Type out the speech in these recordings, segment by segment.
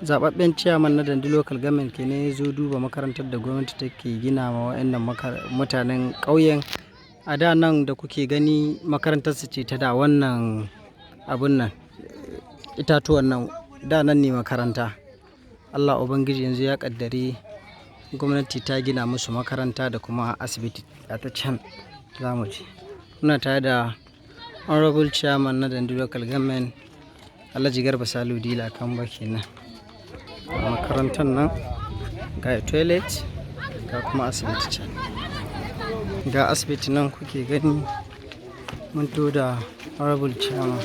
Zababben ciyaman na Dandi Local Government ke ne ya zo duba makarantar da gwamnati take gina ma wa'annan mutanen ƙauyen. A da nan da kuke gani makarantar su ce ta da wannan abun nan itatuwan nan da nan ne makaranta. Allah Ubangiji yanzu ya kaddare gwamnati ta gina musu makaranta da kuma asibiti a ta can za mu je. Muna tare da Honorable Chairman na Dandi Local Government Alhaji Garba Dila Kamba kenan. A makarantar nan ga toilet ga kuma asibiti can. Ga asibiti nan kuke gani mun to da Honorable Chairman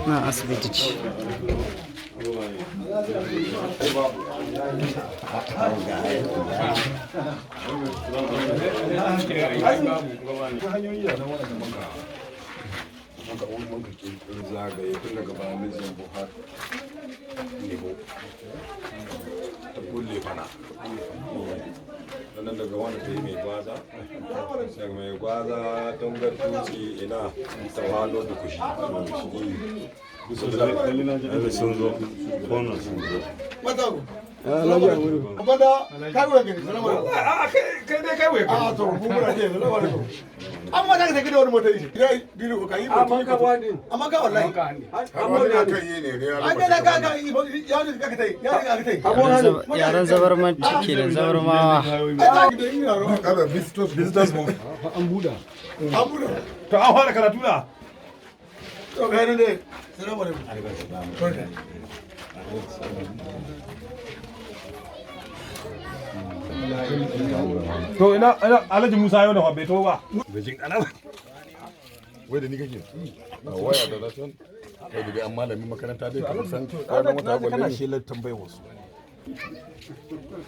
na asibiti ce. Sannan daga wani ta yi mai gwaza sai mai gwaza don ga tuci ina tawalo da kushi sun zo wannan sun zo amma da ka da wani mota yi bilu ko kai amma ka wani amma ka wallahi amma da kai ne ne amma da ka ya ne ka tai ya ka tai Yaran zabarman cike da zabarmawa. kada visitors mu an buda to an fara karatu da to ga ne assalamu alaikum to ina Alhaji Musa yau da bai to ba bijin ana wai da ni kake waya da Dasan kai da an malamin makaranta dai ka san kana mata balle kana shelar tambayar wasu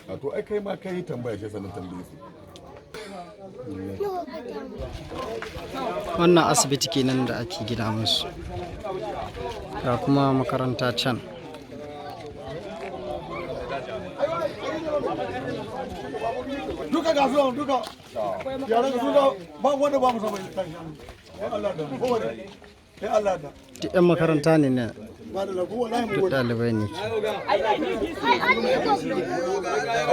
a to ai kai ma kai tambaya shi sanin tambaye su Wannan asibiti kenan da ake gina musu. Ga kuma makaranta can. duka ga zuwa duka yaran su da ba wanda ba mu sama tashi Allah da ko wanda sai Allah da Duk 'yan makaranta ne na ba da ko wallahi duk ɗalibai ne.